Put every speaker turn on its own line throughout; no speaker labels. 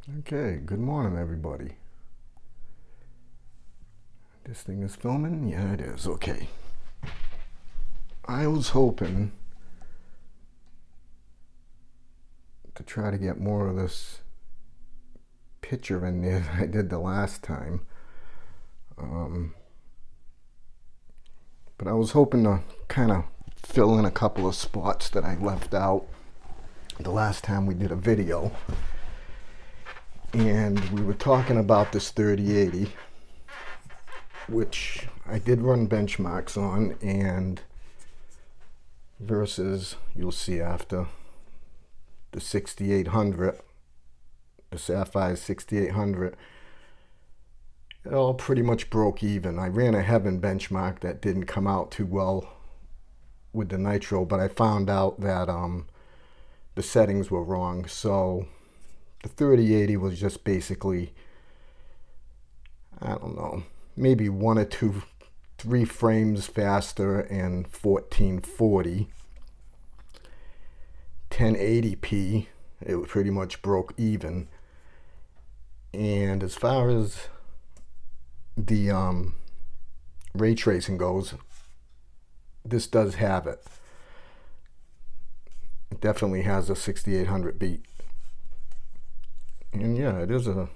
Okay, good morning, everybody. This thing is filming? Yeah, it is. Okay. I was hoping to try to get more of this picture in there than I did the last time. Um, but I was hoping to kind of fill in a couple of spots that I left out the last time we did a video. And we were talking about this 3080, which I did run benchmarks on, and versus, you'll see after, the 6800, the Sapphire 6800, it all pretty much broke even. I ran a Heaven benchmark that didn't come out too well with the nitro, but I found out that the settings were wrong. So the 3080 was just basically, I don't know, maybe 1 or 2, 3 frames faster in 1440. 1080p, it pretty much broke even. And as far as the ray tracing goes, this does have it. It definitely has a 6800 beat. And yeah, it is a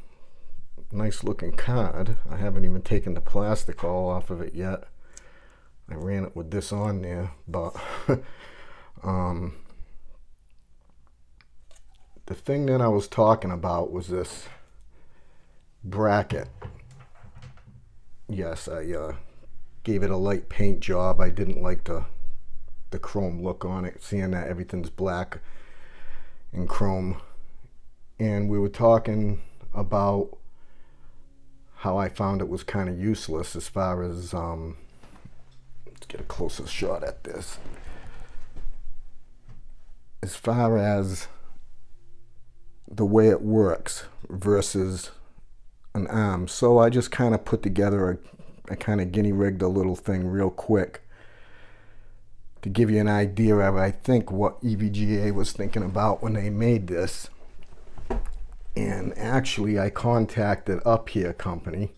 nice looking card. I haven't even taken the plastic all off of it yet. I ran it with this on there, but the thing that I was talking about was this bracket. Yes, I gave it a light paint job. I didn't like the chrome look on it, seeing that everything's black and chrome. And we were talking about how I found it was kind of useless as far as, let's get a closer shot at this. As far as the way it works versus an arm. So I just kind of put together I kind of guinea rigged a little thing real quick to give you an idea of, I think, what EVGA was thinking about when they made this. And actually, I contacted Up Here Company,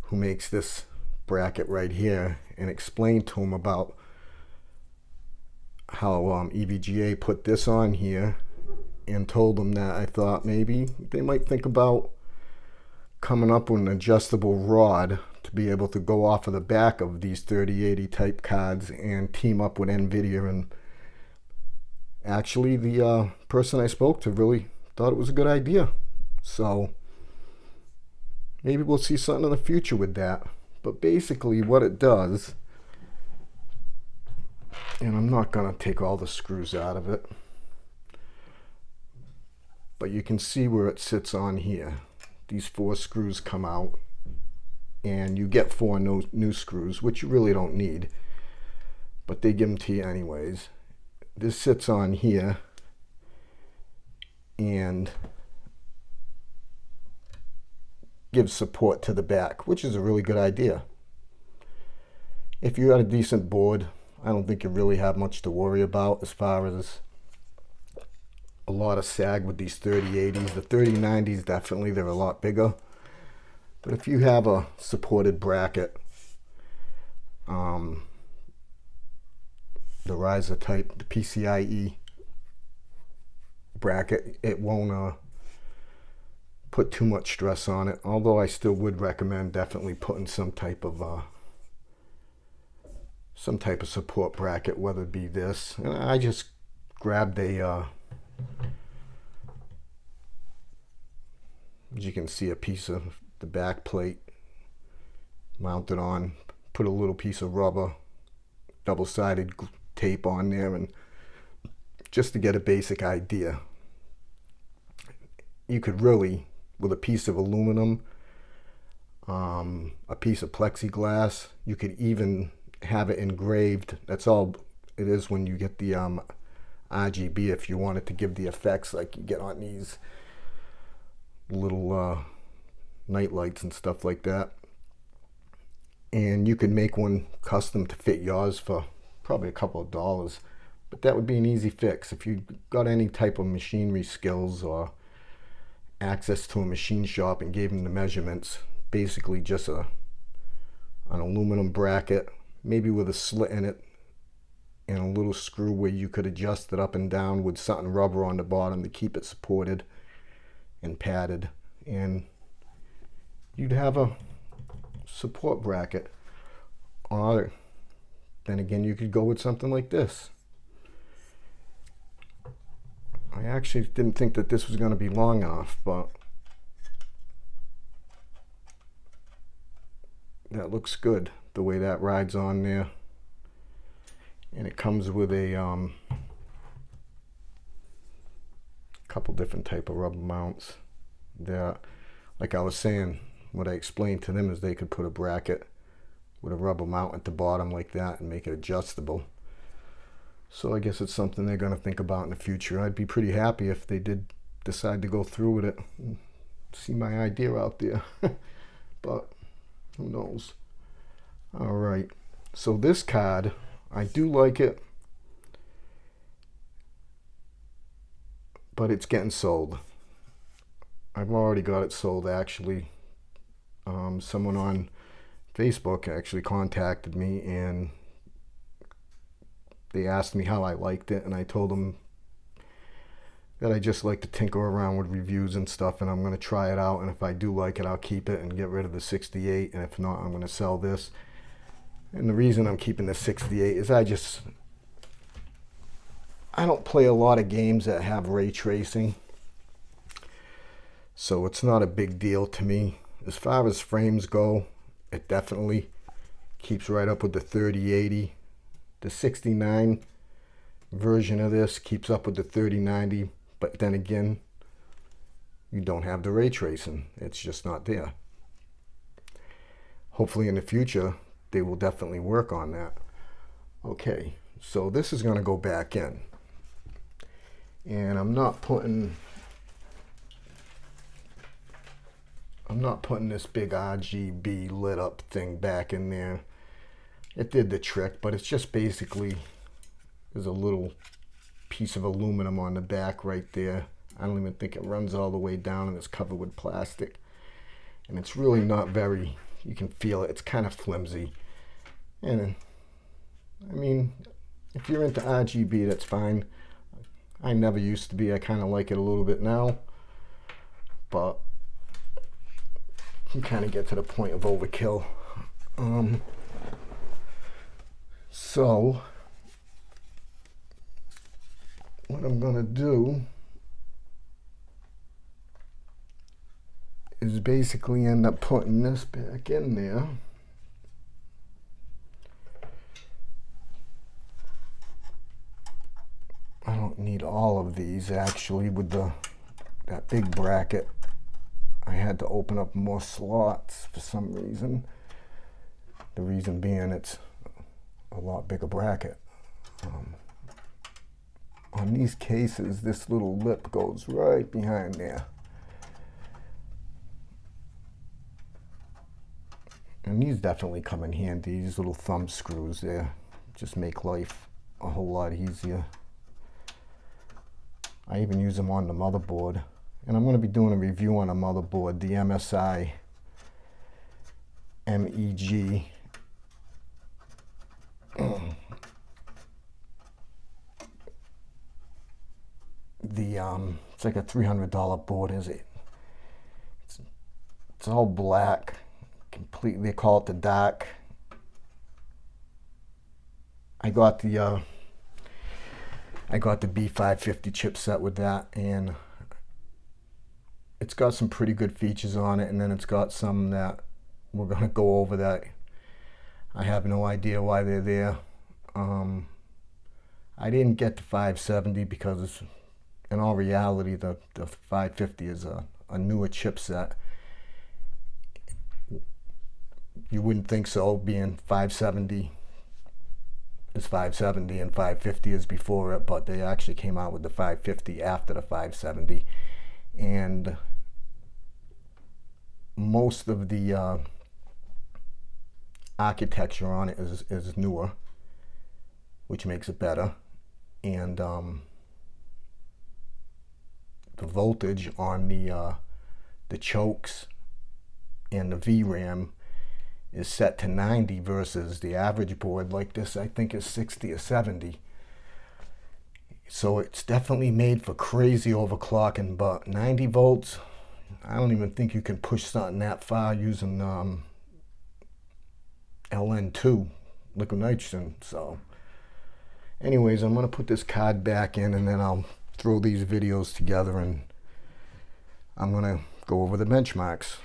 who makes this bracket right here, and explained to them about how EVGA put this on here, and told them that I thought maybe they might think about coming up with an adjustable rod to be able to go off of the back of these 3080 type cards and team up with NVIDIA. And actually, the person I spoke to really thought it was a good idea. So maybe we'll see something in the future with that. But basically what it does, and I'm not going to take all the screws out of it, but you can see where it sits on here. These 4 screws come out, and you get 4 new screws, which you really don't need, but they give them to you anyways. This sits on here and gives support to the back, which is a really good idea. If you got a decent board, I don't think you really have much to worry about as far as a lot of sag with these 3080s. The 3090s, definitely, they're a lot bigger. But if you have a supported bracket, the riser type, the PCIe bracket, it won't put too much stress on it. Although I still would recommend definitely putting some type of support bracket, whether it be this. And I just grabbed a as you can see, a piece of the back plate mounted on, put a little piece of rubber, double-sided tape on there, and just to get a basic idea. You could really, with a piece of aluminum, a piece of plexiglass, you could even have it engraved. That's all it is when you get the RGB, if you wanted to give the effects like you get on these little night lights and stuff like that. And you could make one custom to fit yours for probably a couple of dollars, but that would be an easy fix if you got any type of machinery skills or access to a machine shop and gave them the measurements. Basically just an aluminum bracket, maybe with a slit in it and a little screw where you could adjust it up and down with something rubber on the bottom to keep it supported and padded, and you'd have a support bracket. Or then again, you could go with something like this. I actually didn't think that this was going to be long enough, but that looks good the way that rides on there. And it comes with a couple different type of rubber mounts that, like I was saying, what I explained to them is they could put a bracket with a rubber mount at the bottom like that and make it adjustable. So I guess it's something they're going to think about in the future. I'd be pretty happy if they did decide to go through with it and see my idea out there. But who knows? All right, so this card, I do like it, but it's getting sold. I've already got it sold, actually. Someone on Facebook actually contacted me and they asked me how I liked it, and I told them that I just like to tinker around with reviews and stuff, and I'm going to try it out, and if I do like it, I'll keep it and get rid of the 68, and if not, I'm going to sell this. And the reason I'm keeping the 68 is I don't play a lot of games that have ray tracing, so it's not a big deal to me. As far as frames go, it definitely keeps right up with the 3080. The 69 version of this keeps up with the 3090, but then again, you don't have the ray tracing. It's just not there. Hopefully in the future, they will definitely work on that. Okay, so this is going to go back in. And I'm not putting this big RGB lit up thing back in there. It did the trick, but it's just basically, there's a little piece of aluminum on the back right there. I don't even think it runs all the way down, and it's covered with plastic. And it's really not very, you can feel it, it's kind of flimsy. And I mean, if you're into RGB, that's fine. I never used to be. I kind of like it a little bit now, but you kind of get to the point of overkill. So what I'm gonna do is basically end up putting this back in there. I don't need all of these, actually. With that big bracket, I had to open up more slots for some reason. The reason being, it's a lot bigger bracket. On these cases, this little lip goes right behind there. And these definitely come in handy. These little thumb screws there just make life a whole lot easier. I even use them on the motherboard. And I'm going to be doing a review on a motherboard, the MSI MEG. It's like a $300 board, is it? It's all black, completely. They call it the dark. I got the B550 chipset with that, and it's got some pretty good features on it, and then it's got some that we're going to go over that I have no idea why they're there. I didn't get the 570 because in all reality the 550 is a newer chipset. You wouldn't think so, being 570 is 570 and 550 is before it, but they actually came out with the 550 after the 570, and most of the architecture on it is newer, which makes it better, and the voltage on the the chokes and the VRAM is set to 90 versus the average board like this I think is 60 or 70. So it's definitely made for crazy overclocking, but 90 volts, I don't even think you can push something that far using LN2, liquid nitrogen. So anyways, I'm going to put this card back in and then I'll throw these videos together and I'm going to go over the benchmarks.